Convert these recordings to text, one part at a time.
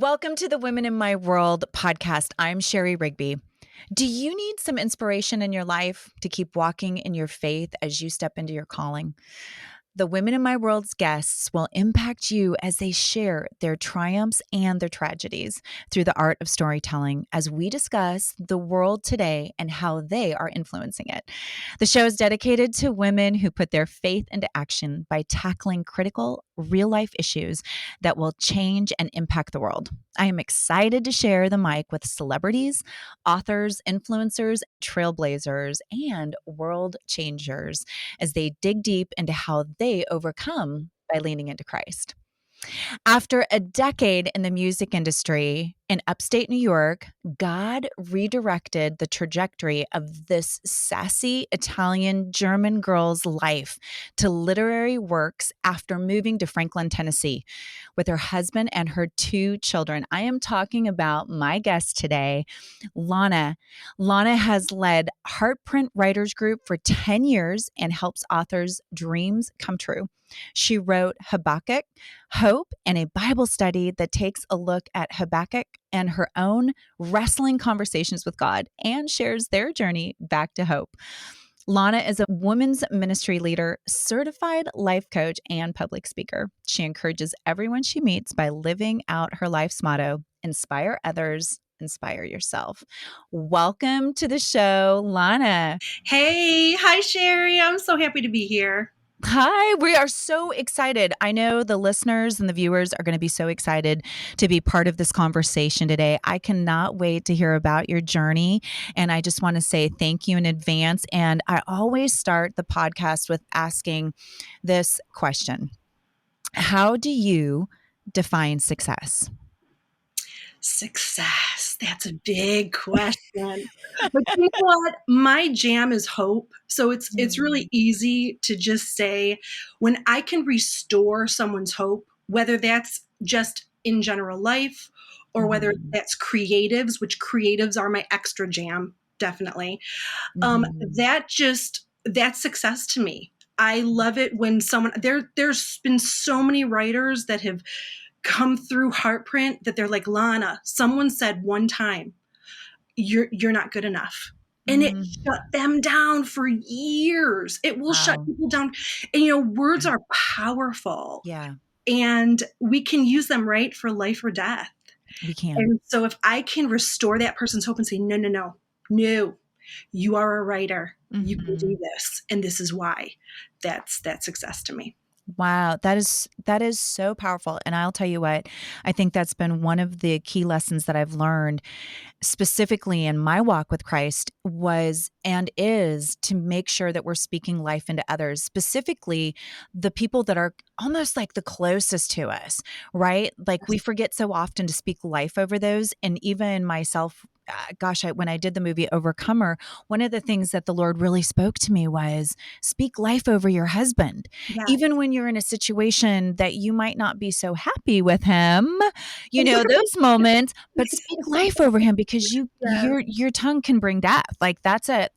Welcome to the Women in My World podcast. I'm Shari Rigby. Do you need some inspiration in your life to keep walking in your faith as you step into your calling? The Women in My World's guests will impact you as they share their triumphs and their tragedies through the art of storytelling as we discuss the world today and how they are influencing it. The show is dedicated to women who put their faith into action by tackling critical, real-life issues that will change and impact the world. I am excited to share the mic with celebrities, authors, influencers, trailblazers, and world changers as they dig deep into how they overcome by leaning into Christ. After a decade in the music industry in upstate New York, God redirected the trajectory of this sassy Italian German girl's life to literary works after moving to Franklin, Tennessee, with her husband and her 2 children. I am talking about my guest today, Lona. Lona has led Heartprint Writers Group for 10 years and helps authors' dreams come true. She wrote Habakkuk, Hope, and a Bible study that takes a look at Habakkuk and her own wrestling conversations with God and shares their journey back to hope. Lona is a women's ministry leader, certified life coach, and public speaker. She encourages everyone she meets by living out her life's motto, inspire others, inspire yourself. Welcome to the show, Lona. Hey, hi, Shari. I'm so happy to be here. Hi, we are so excited. I know the listeners and the viewers are going to be so excited to be part of this conversation today. I cannot wait to hear about your journey. And I just want to say thank you in advance. And I always start the podcast with asking this question: how do you define success? Success. That's a big question. But you know what? My jam is hope. So it's really easy to just say when I can restore someone's hope, whether that's just in general life or whether that's creatives, which creatives are my extra jam, definitely. That's success to me. I love it when there's been so many writers that have come through Heartprint that they're like, Lana, someone said one time, you're not good enough. And it shut them down for years. It will shut people down. And words are powerful. Yeah, And we can use them, right, for life or death. we can. And so if I can restore that person's hope and say, no, you are a writer. You can do this. And this is why. That's success to me. Wow, that is so powerful. And I'll tell you what, I think that's been one of the key lessons that I've learned specifically in my walk with Christ was and is to make sure that we're speaking life into others, specifically the people that are almost like the closest to us, right? Like we forget so often to speak life over those. And even myself, when I did the movie Overcomer, one of the things that the Lord really spoke to me was speak life over your husband. Yeah. Even when you're in a situation that you might not be so happy with him, those moments, but speak life over him because your tongue can bring death. Like that's a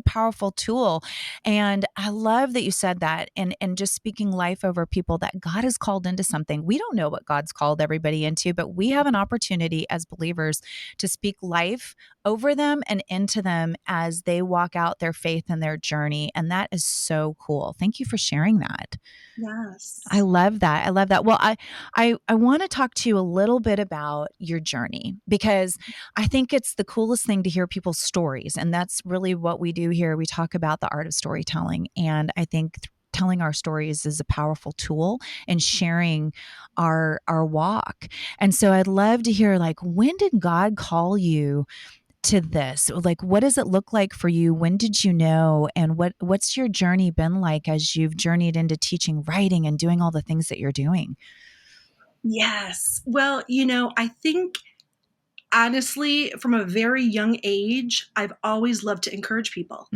powerful tool. And I love that you said that and just speaking life over people that God has called into something. We don't know what God's called everybody into, but we have an opportunity as believers to speak life over them and into them as they walk out their faith and their journey. And that is so cool. Thank you for sharing that. Yes. I love that. Well, I want to talk to you a little bit about your journey because I think it's the coolest thing to hear people's stories. And that's really what we do here. We talk about the art of storytelling. And I think telling our stories is a powerful tool in sharing our walk. And so I'd love to hear, like, when did God call you to this? Like, what does it look like for you? When did you know? And what's your journey been like as you've journeyed into teaching, writing, and doing all the things that you're doing? Yes. Well, I think honestly, from a very young age, I've always loved to encourage people.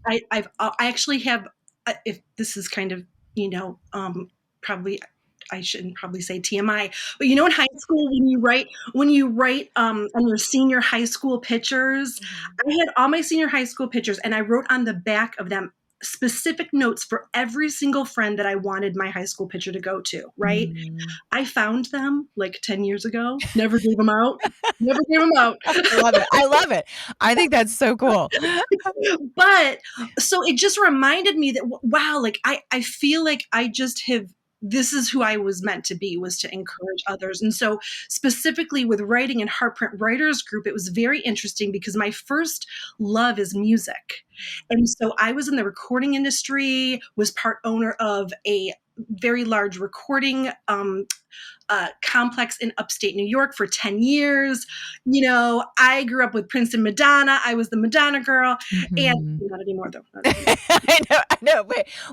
I actually have, if this is kind of, probably, I shouldn't probably say TMI, but in high school, when you write on your senior high school pictures, I had all my senior high school pictures and I wrote on the back of them, specific notes for every single friend that I wanted my high school picture to go to, right? I found them like 10 years ago, never gave them out. Never gave them out. I love it. I love it. I think that's so cool. But so it just reminded me that, wow, like I feel like I just have, this is who I was meant to be, was to encourage others. And so specifically with writing and Heartprint Writers Group, it was very interesting because my first love is music. And so I was in the recording industry, was part owner of a very large recording complex in upstate New York for 10 years. You know, I grew up with Prince and Madonna. I was the Madonna girl. And not anymore, though. Not anymore. I know.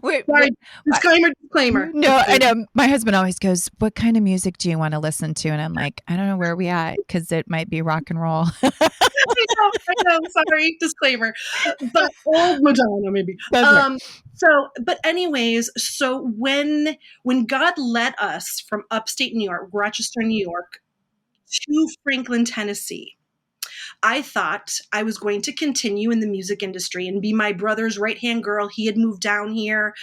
Wait. Sorry. Disclaimer. No, I know. My husband always goes, "What kind of music do you want to listen to?" And I'm like, "I don't know where we at, because it might be rock and roll." I know. Sorry. Disclaimer. But old Madonna, maybe. But anyways, so when God led us from upstate New York, Rochester, New York, to Franklin, Tennessee, I thought I was going to continue in the music industry and be my brother's right-hand girl. He had moved down here.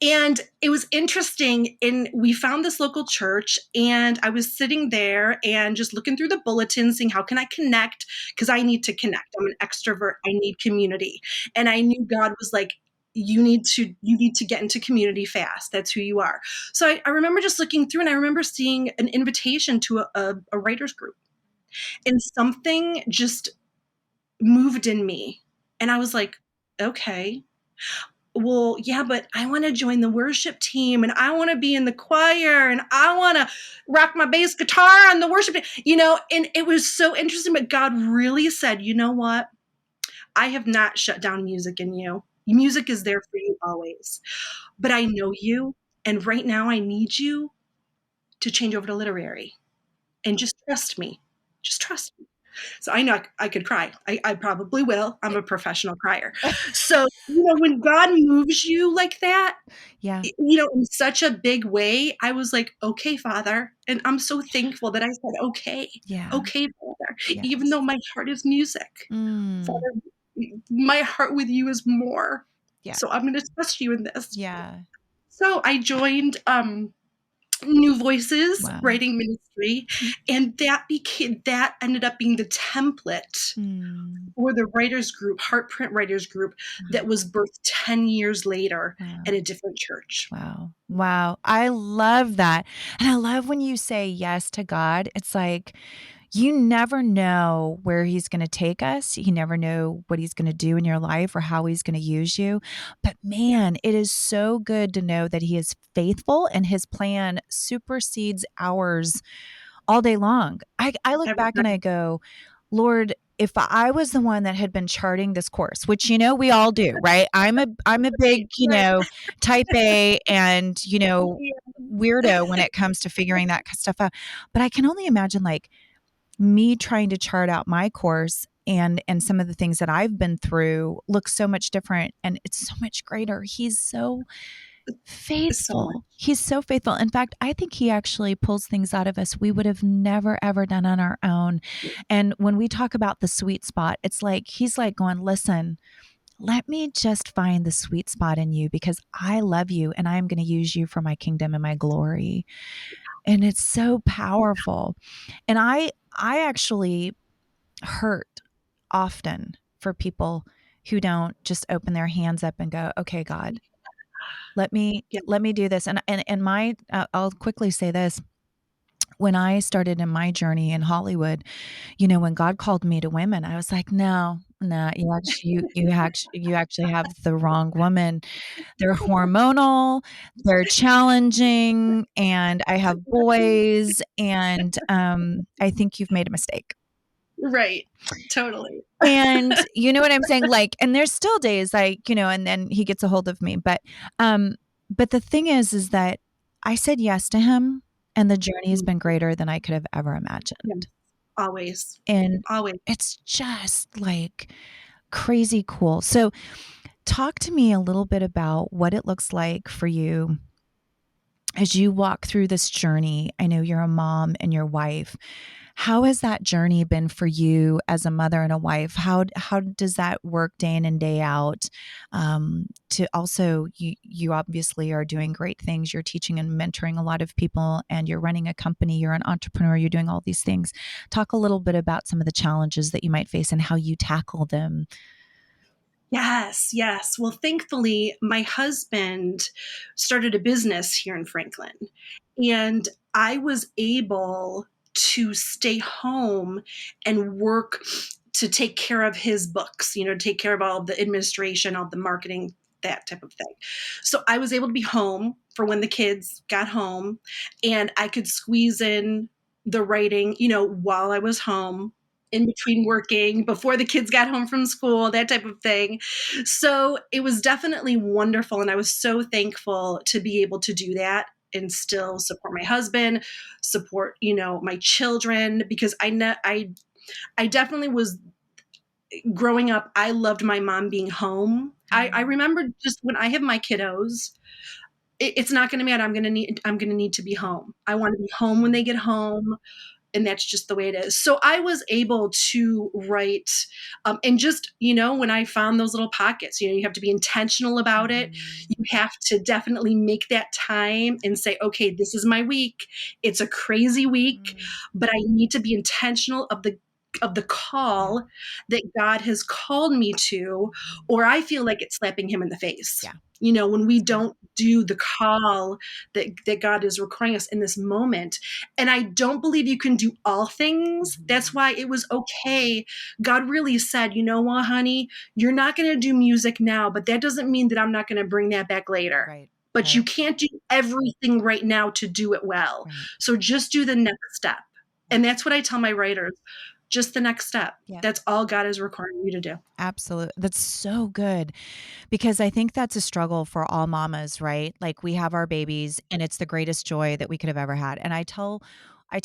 And it was interesting. And we found this local church, and I was sitting there and just looking through the bulletin, saying, how can I connect? Because I need to connect. I'm an extrovert. I need community. And I knew God was like, you need to get into community fast. That's who you are. So I remember just looking through, and I remember seeing an invitation to a writers group, and something just moved in me. And I was like, okay, well, yeah, but I want to join the worship team, and I want to be in the choir, and I want to rock my bass guitar on the worship team, you know. And it was so interesting, but God really said, you know what? I have not shut down music in you. Music is there for you always, but I know you. And right now I need you to change over to literary, and just trust me. Just trust me. So I know I could cry. I probably will. I'm a professional crier. So, you know, when God moves you like that, Yeah. you know, in such a big way, I was like, okay, Father. And I'm so thankful that I said, okay. Yeah. Okay, Father. Yes. Even though my heart is music. Father, my heart with you is more. Yeah. So I'm going to trust you in this. Yeah. So I joined New Voices writing ministry, and that ended up being the template for the writers group, Heartprint Writers Group, that was birthed 10 years later at a different church. Wow. I love that. And I love when you say yes to God. It's like, you never know where he's going to take us. You never know what he's going to do in your life or how he's going to use you. But man, it is so good to know that he is faithful and his plan supersedes ours all day long. I look back and I go, Lord, if I was the one that had been charting this course, which, you know, we all do, right? I'm a big, you know, type A and, you know, weirdo when it comes to figuring that stuff out. But I can only imagine, like, me trying to chart out my course and some of the things that I've been through looks so much different, and it's so much greater. He's so faithful. He's so faithful. In fact, I think he actually pulls things out of us we would have never, ever done on our own. And when we talk about the sweet spot, it's like he's like going, listen, let me just find the sweet spot in you because I love you and I'm going to use you for my kingdom and my glory. And it's so powerful. And I actually hurt often for people who don't just open their hands up and go, okay, God, let me do this. And my, I'll quickly say this. When I started in my journey in Hollywood, you know, when God called me to women, I was like, no, you actually have the wrong woman. They're hormonal, they're challenging, and I have boys, and I think you've made a mistake. Right. Totally. And you know what I'm saying? Like, and there's still days like, you know, and then he gets a hold of me. But the thing is that I said yes to him, and the journey has been greater than I could have ever imagined. Yes. Always. And always. It's just like crazy cool. So talk to me a little bit about what it looks like for you as you walk through this journey, I know you're a mom and your wife. How has that journey been for you as a mother and a wife? How does that work day in and day out? To also, you obviously are doing great things. You're teaching and mentoring a lot of people, and you're running a company. You're an entrepreneur. You're doing all these things. Talk a little bit about some of the challenges that you might face and how you tackle them. Yes, yes. Well, thankfully, my husband started a business here in Franklin, and I was able to stay home and work to take care of his books, take care of all the administration, all the marketing, that type of thing. So I was able to be home for when the kids got home, and I could squeeze in the writing, while I was home, in between working, before the kids got home from school, that type of thing. So it was definitely wonderful. And I was so thankful to be able to do that and still support my husband, support, my children, because I definitely was growing up. I loved my mom being home. I remember just when I have my kiddos, it's not going to matter. I'm going to need to be home. I want to be home when they get home, and that's just the way it is. So I was able to write, and just, when I found those little pockets, you have to be intentional about it. You have to definitely make that time and say, okay, this is my week. It's a crazy week, but I need to be intentional of the call that God has called me to, or I feel like it's slapping him in the face. Yeah. When we don't do the call that God is requiring us in this moment. And I don't believe you can do all things. That's why it was okay. God really said, you know what, honey, you're not going to do music now, but that doesn't mean that I'm not going to bring that back later. Right. But you Right. can't do everything right now to do it well. Right. So just do the next step. And that's what I tell my writers, just the next step. Yeah. That's all God is requiring you to do. Absolutely. That's so good. Because I think that's a struggle for all mamas, right? Like we have our babies and it's the greatest joy that we could have ever had. And I tell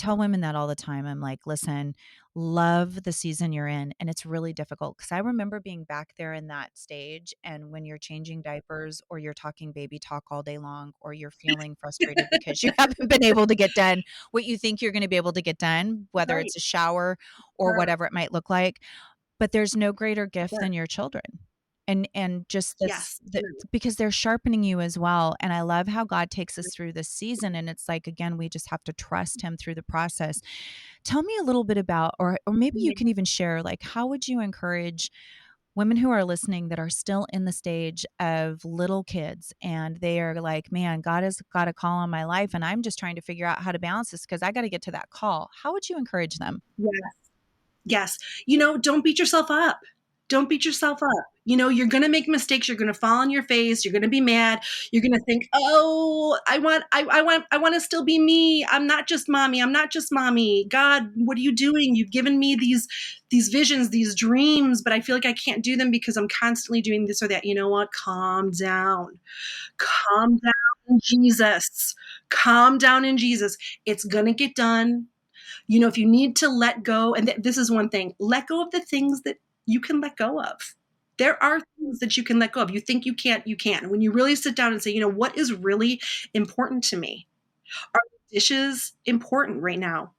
women that all the time. I'm like, listen, love the season you're in. And it's really difficult because I remember being back there in that stage. And when you're changing diapers or you're talking baby talk all day long, or you're feeling frustrated because you haven't been able to get done what you think you're going to be able to get done, whether Right. it's a shower or Sure. whatever it might look like. But there's no greater gift Sure. than your children. And just this Yes. because they're sharpening you as well. And I love how God takes us through this season. And it's like, again, we just have to trust him through the process. Tell me a little bit about, or maybe you can even share, like, how would you encourage women who are listening that are still in the stage of little kids and they are like, man, God has got a call on my life and I'm just trying to figure out how to balance this because I got to get to that call. How would you encourage them? Yes. Yes. Don't beat yourself up. Don't beat yourself up. You're going to make mistakes. You're going to fall on your face. You're going to be mad. You're going to think, "Oh, I want to still be me. I'm not just mommy. I'm not just mommy. God, what are you doing? You've given me these visions, these dreams, but I feel like I can't do them because I'm constantly doing this or that." You know what? Calm down. Calm down in Jesus. Calm down in Jesus. It's going to get done. If you need to let go, and this is one thing, let go of the things that you can let go of. There are things that you can let go of. You think you can't, you can. When you really sit down and say, what is really important to me? Are the dishes important right now?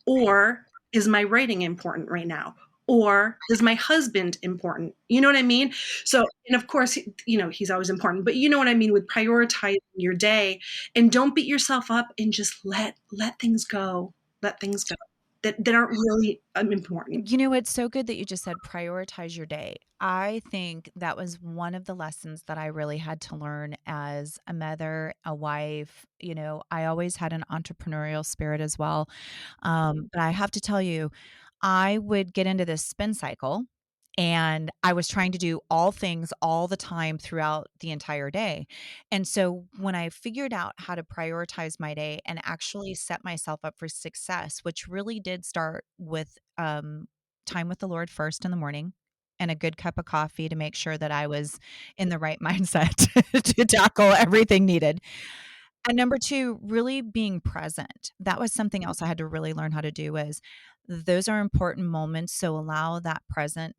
Or is my writing important right now? Or is my husband important? You know what I mean? So, and of course, he's always important, but you know what I mean with prioritizing your day, and don't beat yourself up, and just let things go. Let things go that aren't really important. It's so good that you just said prioritize your day. I think that was one of the lessons that I really had to learn as a mother, a wife. I always had an entrepreneurial spirit as well. But I have to tell you, I would get into this spin cycle and I was trying to do all things all the time throughout the entire day. And so when I figured out how to prioritize my day and actually set myself up for success, which really did start with time with the Lord first in the morning and a good cup of coffee to make sure that I was in the right mindset to tackle everything needed. And number 2, really being present. That was something else I had to really learn how to do is those are important moments, so allow that presentness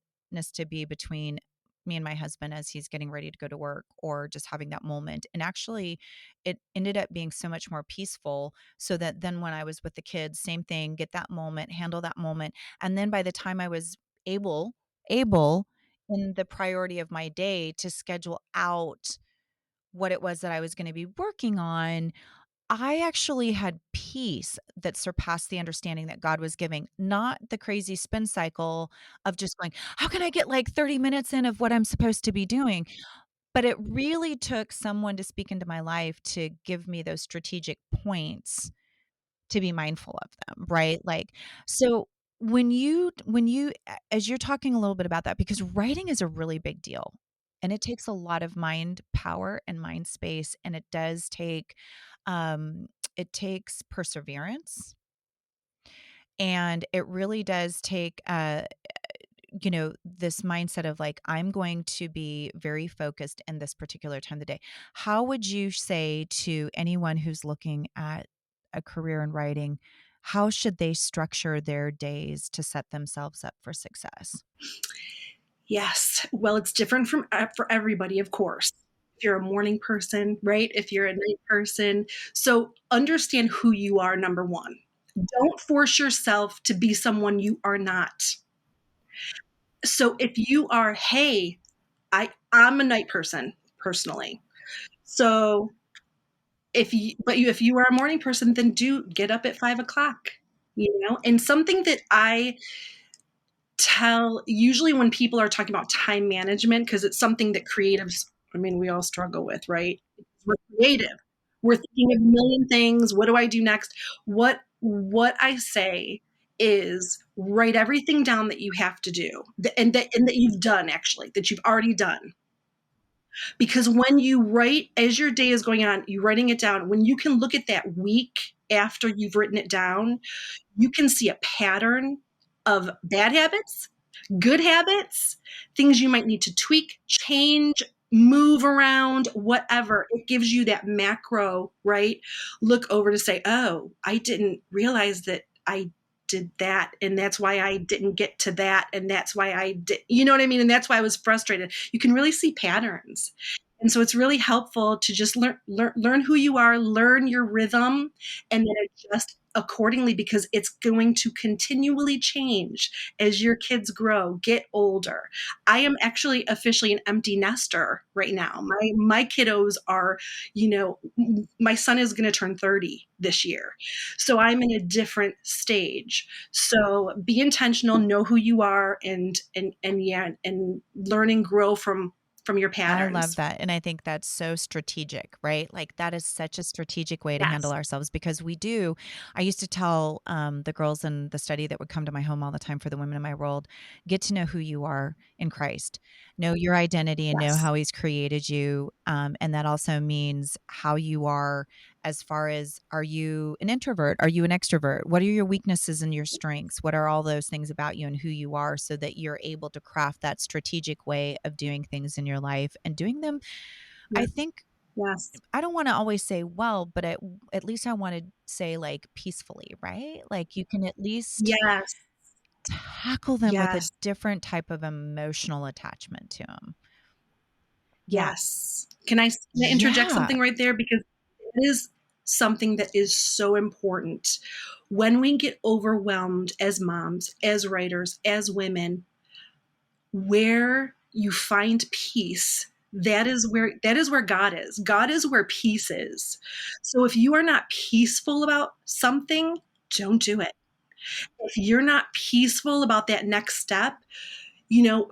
to be between me and my husband as he's getting ready to go to work, or just having that moment. And actually, it ended up being so much more peaceful, so that then when I was with the kids, same thing, get that moment, handle that moment. And then by the time I was able in the priority of my day to schedule out what it was that I was going to be working on, I actually had peace that surpassed the understanding that God was giving, not the crazy spin cycle of just going, how can I get like 30 minutes in of what I'm supposed to be doing? But it really took someone to speak into my life to give me those strategic points to be mindful of them, right? Like, so as you're talking a little bit about that, because writing is a really big deal, and it takes a lot of mind power and mind space, and it takes perseverance, and it really does take this mindset of like, I'm going to be very focused in this particular time of the day. How would you say to anyone who's looking at a career in writing, how should they structure their days to set themselves up for success? Yes. Well, it's different from for everybody, of course. If you're a morning person, right? If you're a night person. So understand who you are, number one. Don't force yourself to be someone you are not. So if you are, hey, I'm a night person personally. So if you are a morning person, then do get up at 5 o'clock, And something that I tell usually when people are talking about time management, because it's something that creatives, I mean, we all struggle with, right? We're creative. We're thinking of a million things. What do I do next? What I say is write everything down that you have to do, and that you've done, actually, that you've already done. Because when you write, as your day is going on, you're writing it down. When you can look at that week after you've written it down, you can see a pattern of bad habits, good habits, things you might need to tweak, change, move around, whatever. It gives you that macro, right? Look over to say, oh, I didn't realize that I did that. And that's why I didn't get to that. And that's why I did, you know what I mean? And that's why I was frustrated. You can really see patterns. And so it's really helpful to just learn who you are, learn your rhythm, and then adjust accordingly, because it's going to continually change as your kids grow, get older. I am actually officially an empty nester right now. My kiddos are, my son is going to turn 30 this year. So I'm in a different stage. So be intentional, know who you are, and yeah, and learn and grow from your I love patterns. that. And I think that's so strategic, right? Like, that is such a strategic way to handle Yes. ourselves, because I used to tell the girls in the study that would come to my home all the time for the women in my world, get to know who you are in Christ, know your identity, and know Yes. how he's created you. And that also means how you are, as far as, are you an introvert? Are you an extrovert? What are your weaknesses and your strengths? What are all those things about you and who you are, so that you're able to craft that strategic way of doing things in your life and doing them, I Yes. think, Yes. I don't want to always say well, but at least I want to say like peacefully, right? Like, you can at least Yes. tackle them with a Yes. different type of emotional attachment to them. Yeah. Yes. Can I interject Yeah. something right there? Because it is something that is so important. When we get overwhelmed as moms, as writers, as women, where you find peace, that is where God is. God is where peace is. So if you are not peaceful about something, don't do it. If you're not peaceful about that next step,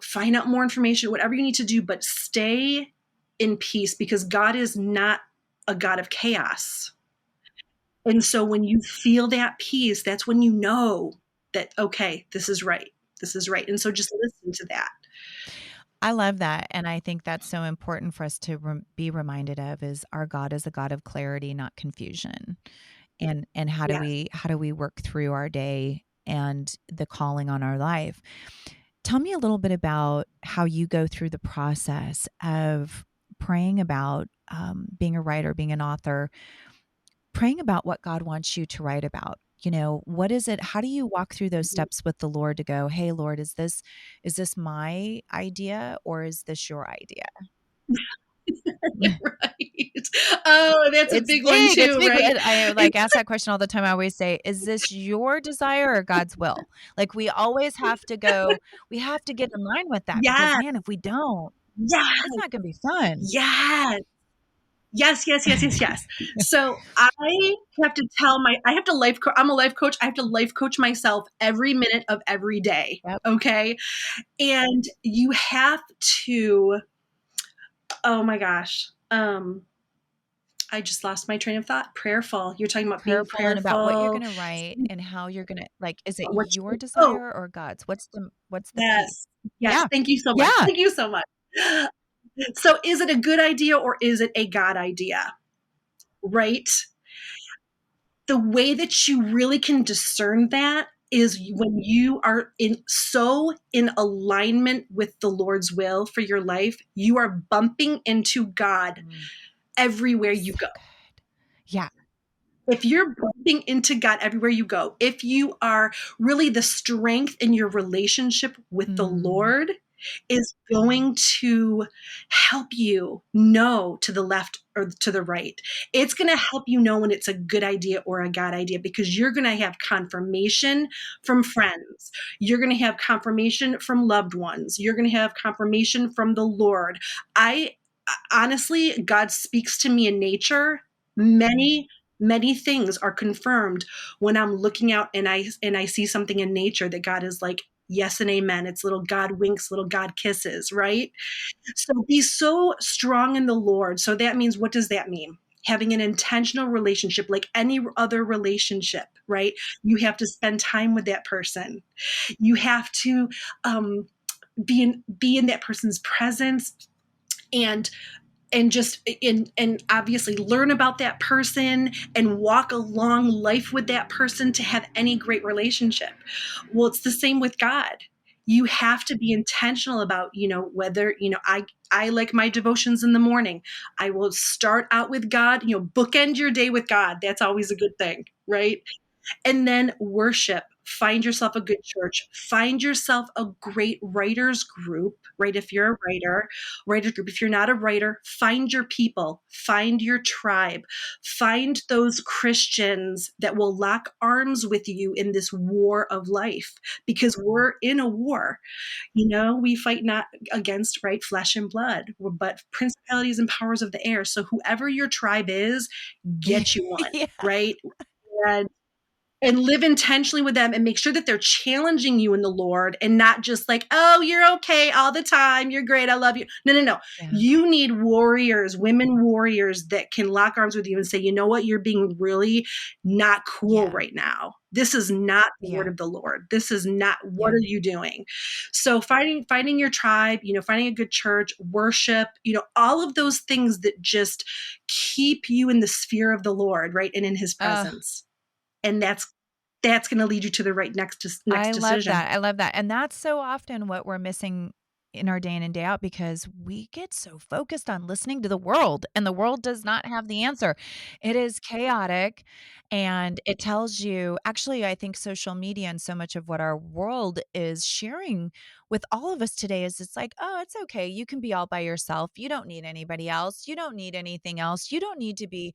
find out more information, whatever you need to do, but stay in peace, because God is not a God of chaos. And so when you feel that peace, that's when you know that, okay, this is right. This is right. And so just listen to that. I love that, and I think that's so important for us to be reminded of, is our God is a God of clarity, not confusion. And Yes. how do we work through our day and the calling on our life? Tell me a little bit about how you go through the process of praying about, being a writer, being an author, praying about what God wants you to write about. what is it? How do you walk through those steps with the Lord to go, "Hey, Lord, is this my idea or is this your idea?" Right. Oh, that's a big one It's too, big, right? and I, It's like, ask that question all the time. I always say, "Is this your desire or God's will?" Like, we have to get in line with that because, yes, man, if we don't, yes, it's not gonna be fun. yes. Yes, yes, yes, yes, yes. So I have to I'm a life coach. I have to life coach myself every minute of every day. Yep. Okay. And you have to, oh my gosh. I just lost my train of thought. Prayerful. You're talking about being Prayerful and about what you're prayerful. gonna write and how you're gonna, like, is it What your oh, desire or God's? What's the piece? yes. Yes. Yeah. Thank you so much. Yeah. Thank you so much. So is it a good idea or is it a God idea? Right? The way that you really can discern that is when you are in alignment with the Lord's will for your life, you are bumping into God Mm, everywhere you so go. good. Yeah. If you're bumping into God everywhere you go, if you are really the strength in your relationship with the Mm, Lord is going to help you know to the left or to the right. It's going to help you know when it's a good idea or a God idea because you're going to have confirmation from friends. You're going to have confirmation from loved ones. You're going to have confirmation from the Lord. I honestly, God speaks to me in nature. Many things are confirmed when I'm looking out and I see something in nature that God is like, yes and amen. It's little God winks, little God kisses, right? So be so strong in the Lord. So that means, what does that mean? Having an intentional relationship like any other relationship, right? You have to spend time with that person. You have to be in that person's presence and and obviously learn about that person and walk along life with that person to have any great relationship. Well, it's the same with God. You have to be intentional about, whether, I like my devotions in the morning. I will start out with God, bookend your day with God. That's always a good thing, right? And then worship. Find yourself a good church. Find yourself a great writers group, right? If you're a writers group. If you're not a writer, find your people, find your tribe, find those Christians that will lock arms with you in this war of life because we're in a war. We fight not against, right, flesh and blood, but principalities and powers of the air. So whoever your tribe is, get you one, Yeah. right? And live intentionally with them and make sure that they're challenging you in the Lord and not just like, oh, you're okay all the time. You're great. I love you. No, no, no. Yeah. You need warriors, women warriors that can lock arms with you and say, you know what? You're being really not cool Yeah. right now. This is not the word Yeah. of the Lord. This is not, what Yeah. are you doing? So finding your tribe, finding a good church, worship, all of those things that just keep you in the sphere of the Lord, right? And in his Uh, presence. And that's going to lead you to the right next I love decision. that. I love that. And that's so often what we're missing in our day in and day out because we get so focused on listening to the world, and the world does not have the answer. It is chaotic and it tells you, actually, I think social media and so much of what our world is sharing with all of us today is it's like, oh, it's okay. You can be all by yourself. You don't need anybody else. You don't need anything else. You don't need to be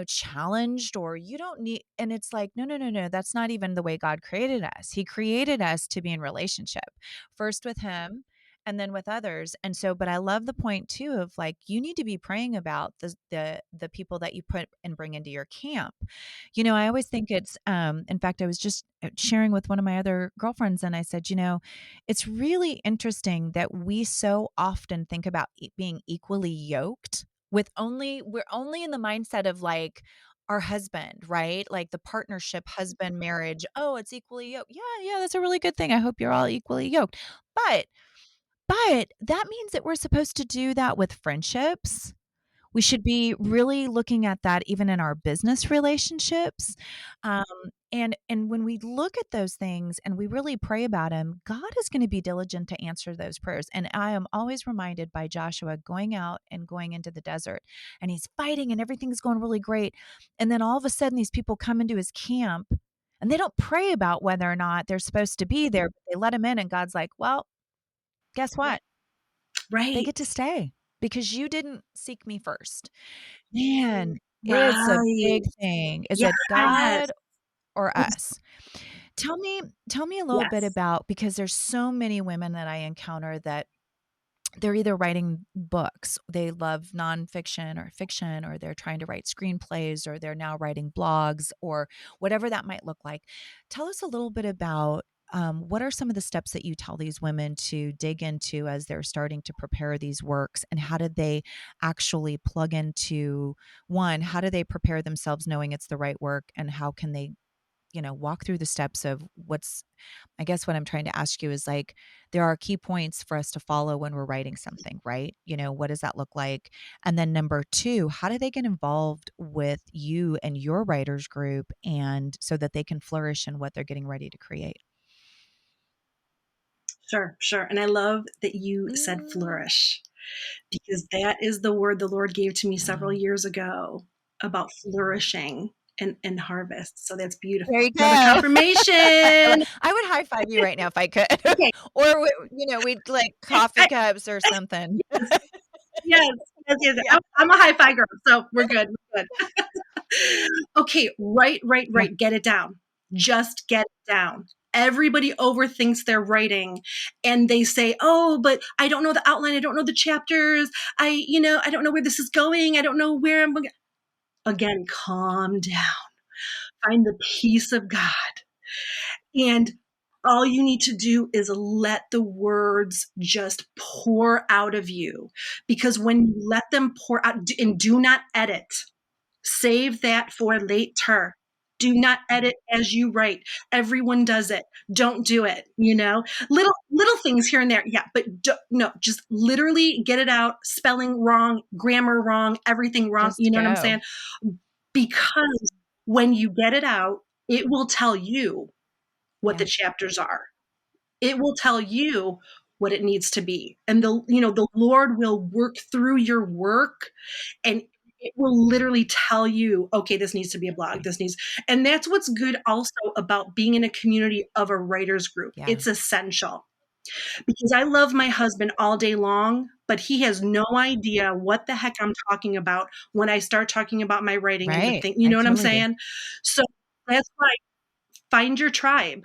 challenged, or you don't need, and it's like, no, no, no, no, that's not even the way God created us. He created us to be in relationship, first with him and then with others. And so, but I love the point too of like, you need to be praying about the people that you put and bring into your camp. I always think it's, in fact, I was just sharing with one of my other girlfriends and I said, it's really interesting that we so often think about being equally yoked with we're only in the mindset of like our husband, right? Like the partnership, husband, marriage. Oh, it's equally yoked. Yeah, yeah, that's a really good thing. I hope you're all equally yoked. But that means that we're supposed to do that with friendships. We should be really looking at that even in our business relationships. Um, And when we look at those things and we really pray about them, God is going to be diligent to answer those prayers. And I am always reminded by Joshua going out and going into the desert, and he's fighting and everything's going really great. And then all of a sudden these people come into his camp and they don't pray about whether or not they're supposed to be there, but they let him in, and God's like, "Well, guess what? They Right. get to stay because you didn't seek me first." Man, it's a Right. big thing. Is it Yes. God or It's us? Tell me a little bit yes. about, because there's so many women that I encounter that they're either writing books, they love nonfiction or fiction, or they're trying to write screenplays, or they're now writing blogs, or whatever that might look like. Tell us a little bit about what are some of the steps that you tell these women to dig into as they're starting to prepare these works, and how did they actually plug into one? How do they prepare themselves knowing it's the right work, and how can they, walk through the steps of what's, I guess what I'm trying to ask you is like, there are key points for us to follow when we're writing something, right? What does that look like? And then number two, how do they get involved with you and your writers group, and so that they can flourish in what they're getting ready to create? Sure, sure. And I love that you said Mm, flourish, because that is the word the Lord gave to me several yeah. years ago about flourishing and harvest. So that's There beautiful. you go. Another confirmation. I would high five you right now if I could. Okay. Or, we'd like coffee I, cups or something. yes, yes, yes, yes. Yeah. I'm a high five girl, so we're good. We're good. Okay, right, right, Yeah. right. Get it down. Just get it down. Everybody overthinks their writing, and they say, "Oh, but I don't know the outline. I don't know the chapters. I don't know where this is going. I don't know where I'm going." Again, calm down. Find the peace of God. And all you need to do is let the words just pour out of you. Because when you let them pour out, and do not edit, save that for later. Do not edit as you write. Everyone does it. Don't do it. Little things here and there. Yeah, but no, just literally get it out. Spelling wrong, grammar wrong, everything wrong. You Just know what I'm go. saying? Because when you get it out, it will tell you what the Yeah. chapters are. It will tell you what it needs to be. And the Lord will work through your work, and it will literally tell you, okay, this needs to be a blog. And that's what's good also about being in a community of a writers group. Yeah. It's essential, because I love my husband all day long, but he has no idea what the heck I'm talking about when I start talking about my writing and the Right. thing. You I know what I'm totally do. saying? So that's why, find your tribe,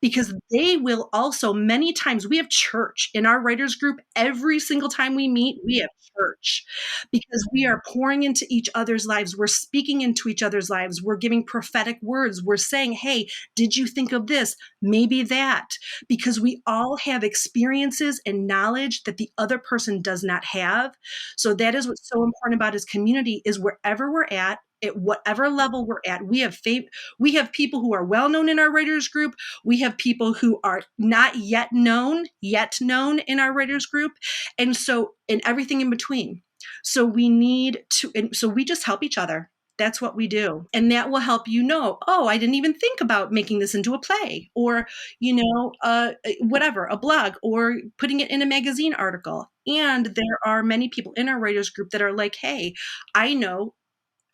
because they will also, many times we have church in our writers group. Every single time we meet, we have church, because we are pouring into each other's lives. We're speaking into each other's lives. We're giving prophetic words. We're saying, hey, did you think of this? Maybe that. Because we all have experiences and knowledge that the other person does not have. So that is what's so important about his community, is wherever we're at whatever level we're at, we have people who are well known in our writers group. We have people who are not yet known in our writers group. And everything in between. So we just help each other. That's what we do. And that will help oh, I didn't even think about making this into a play, or, whatever, a blog, or putting it in a magazine article. And there are many people in our writers group that are like, hey, I know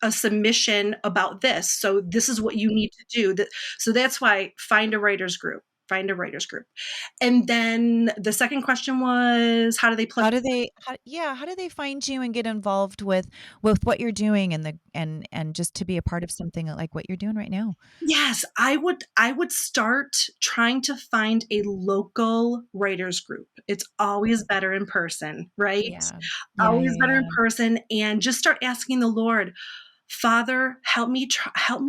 a submission about this. So this is what you need to do. So that's why, find a writers group. Find a writers group. And then the second question was, how do they plug? How do they find you and get involved with what you're doing, and just to be a part of something like what you're doing right now? Yes, I would start trying to find a local writers group. It's always better in person, right? Yeah. Yeah, Always yeah, better in yeah. person, and just start asking the Lord, Father, help me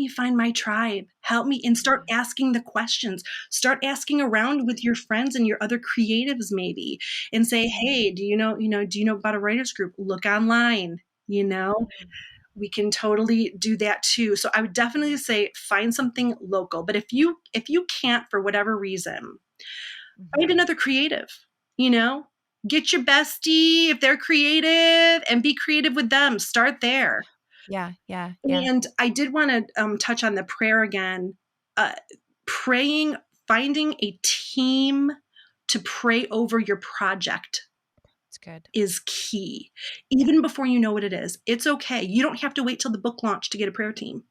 find my tribe. Help me, and start Mm, asking the questions. Start asking around with your friends and your other creatives, maybe, and say, mm, "Hey, do you know about a writers group? Look online." You know, mm, we can totally do that too. So I would definitely say, find something local. But if you can't, for whatever reason, find mhm. another creative. You know, get your bestie if they're creative, and be creative with them. Start there. Yeah, yeah, yeah. And I did want to touch on the prayer again. praying, finding a team to pray over your project It's good. is key. Yeah. Even before you know what it is, it's okay. You don't have to wait till the book launch to get a prayer team.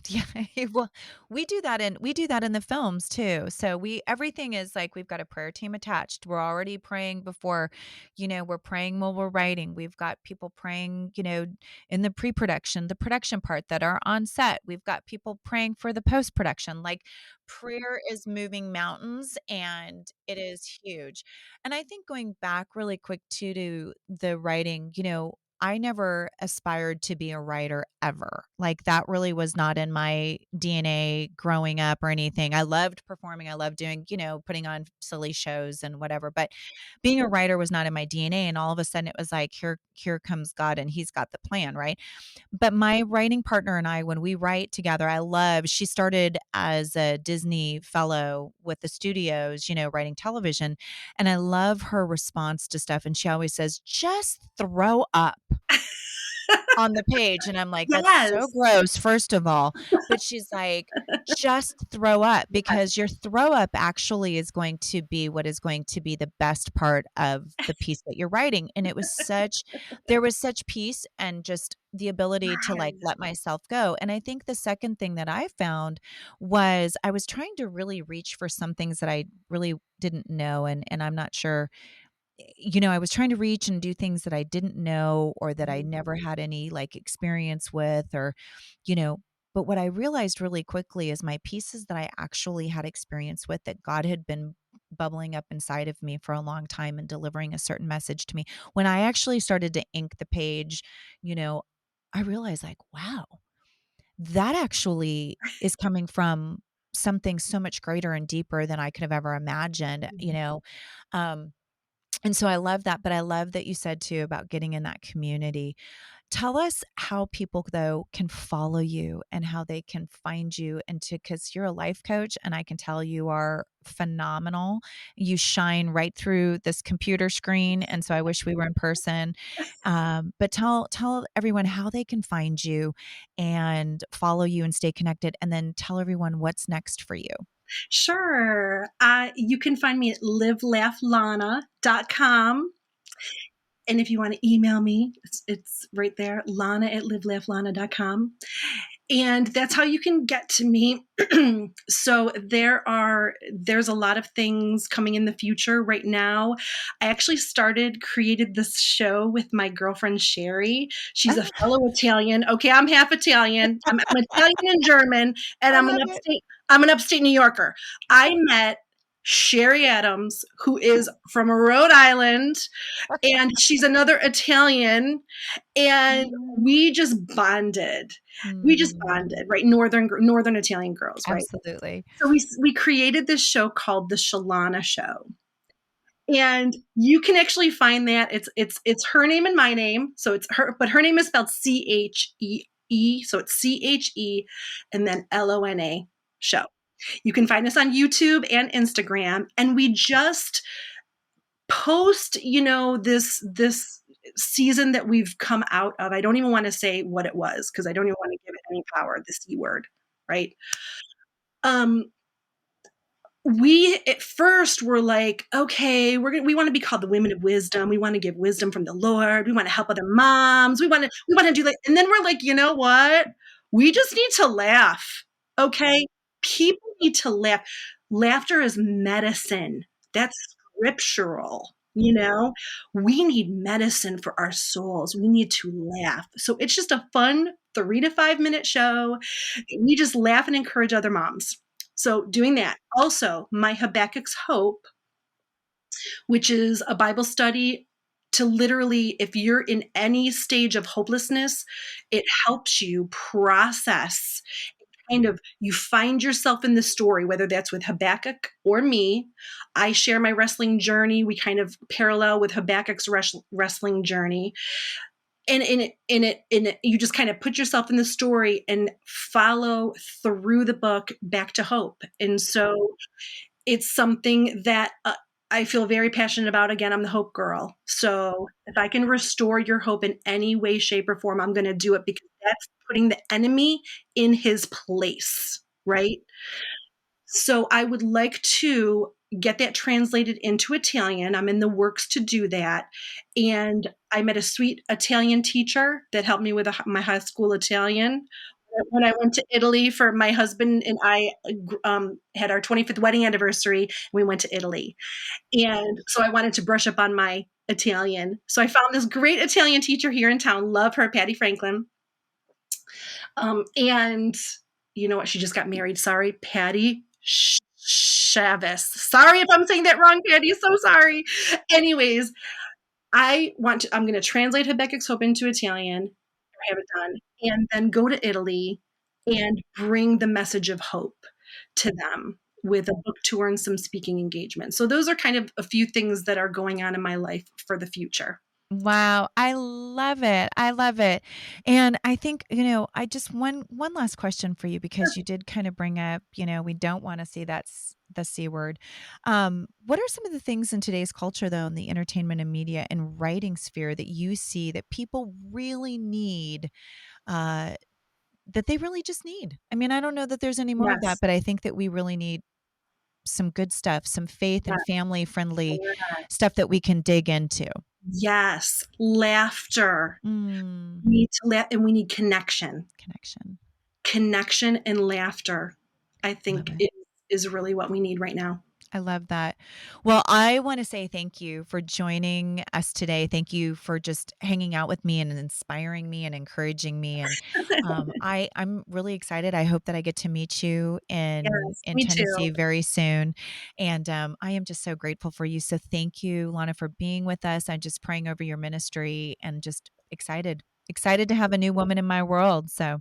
Yeah, well, we do that in the films too. So we everything is like we've got a prayer team attached. We're already praying before, we're praying while we're writing. We've got people praying, in the pre-production, the production part that are on set. We've got people praying for the post-production. Like prayer is moving mountains and it is huge. And I think going back really quick to the writing, I never aspired to be a writer ever. Like that really was not in my DNA growing up or anything. I loved performing. I loved doing, putting on silly shows and whatever, but being a writer was not in my DNA. And all of a sudden it was like, here comes God and he's got the plan. Right. But my writing partner and I, when we write together, she started as a Disney fellow with the studios, writing television. And I love her response to stuff. And she always says, just throw up on the page, and I'm like, "That's so Yes. gross, first of all." But she's like, "Just throw up because your throw up actually is going to be what is going to be the best part of the piece that you're writing." And there was such peace and just the ability to, like, Yes. let myself go. And I think the second thing that I found was I was trying to really reach for some things that I really didn't know, and I'm not sure I was trying to reach and do things that I didn't know or that I never had any like experience with you know, but what I realized really quickly is my pieces that I actually had experience with that God had been bubbling up inside of me for a long time and delivering a certain message to me. When I actually started to ink the page, you know, I realized like, wow, that actually is coming from something so much greater and deeper than I could have ever imagined. Um, and so I love that, but I love that you said too about getting in that community. Tell us how people though can follow you and how they can find you and to cuz you're a life coach and I can tell you are phenomenal. You shine right through this computer screen and so I wish we were in person. But tell everyone how they can find you and follow you and stay connected and then tell everyone what's next for you. Sure. You can find me at livelaughlana.com. And if you want to email me, it's right there, Lana at livelaughlana.com. And that's how you can get to me. So there's a lot of things coming in the future right now. I actually created this show with my girlfriend Shari. She's a Ah, fellow Italian. Okay, I'm half Italian. I'm Italian and German, and I love it. I'm an upstate New Yorker. I met Sherry Adams, who is from Rhode Island, and she's another Italian, and Mm. we just bonded. We just bonded, Mm. right? Northern Italian girls, right? Absolutely. So we created this show called the Shalana Show, and you can actually find that it's her name and my name, so it's her, but her name is spelled Chee, so it's Che and then Lona show. You can find us on YouTube and Instagram, and we just post, this season that we've come out of. I don't even want to say what it was because I don't even want to give it any power, the C word, right? Um, we at first were like, okay, we want to be called the women of wisdom. We want to give wisdom from the Lord. We want to help other moms. We want to do like, and then we're like, you know what? We just need to laugh. Okay. People need to laugh. Laughter is medicine. That's scriptural. We need medicine for our souls. We need to laugh. So it's just a fun 3 to 5 minute show. We just laugh and encourage other moms. So doing that. Also, my Habakkuk's Hope, which is a Bible study to literally, if you're in any stage of hopelessness, it helps you process kind of, you find yourself in the story, whether that's with Habakkuk or me. I share my wrestling journey. We kind of parallel with Habakkuk's wrestling journey. And you just kind of put yourself in the story and follow through the book back to hope. And so it's something that I feel very passionate about. Again, I'm the hope girl. So if I can restore your hope in any way, shape, or form, I'm going to do it because that's putting the enemy in his place, right? So I would like to get that translated into Italian. I'm in the works to do that. And I met a sweet Italian teacher that helped me with my high school Italian. When I went to Italy for my husband and I had our 25th wedding anniversary, we went to Italy. And so I wanted to brush up on my Italian. So I found this great Italian teacher here in town. Love her, Patty Franklin. And you know what? She just got married. Sorry, Patty Chavez. Sorry if I'm saying that wrong, Patty. So sorry. Anyways, I'm going to translate Habakkuk's Hope into Italian. I have it done. And then go to Italy and bring the message of hope to them with a book tour and some speaking engagements. So those are kind of a few things that are going on in my life for the future. Wow, I love it. I love it. And I think, I just one last question for you because you did kind of bring up, we don't want to see the C word. What are some of the things in today's culture though in the entertainment and media and writing sphere that you see that people really need uh that they really just need? I mean, I don't know that there's any more of that, Yes. but I think that we really need some good stuff, some faith and Yes. family friendly stuff that we can dig into. Yes. Laughter. Mm. We need to laugh and we need connection. Connection. Connection and laughter, I Love think it. is really what we need right now. I love that. Well, I want to say thank you for joining us today. Thank you for just hanging out with me and inspiring me and encouraging me. And I'm really excited. I hope that I get to meet you in Yes, in me too. Tennessee very soon. And I am just so grateful for you. So thank you, Lana, for being with us. I'm just praying over your ministry and just excited to have a new woman in my world. So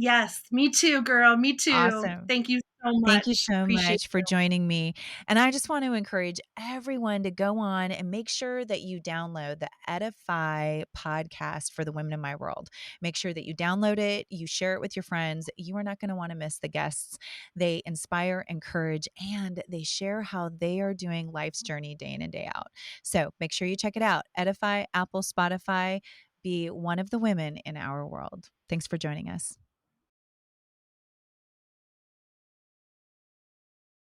Yes, me too, girl. Me too. awesome. Thank you so Thank you much. so Appreciate much for joining me. And I just want to encourage everyone to go on and make sure that you download the Edify podcast for the women in my world. Make sure that you download it, you share it with your friends. You are not going to want to miss the guests. They inspire, encourage, and they share how they are doing life's journey day in and day out. So make sure you check it out. Edify, Apple, Spotify. Be one of the women in our world. Thanks for joining us.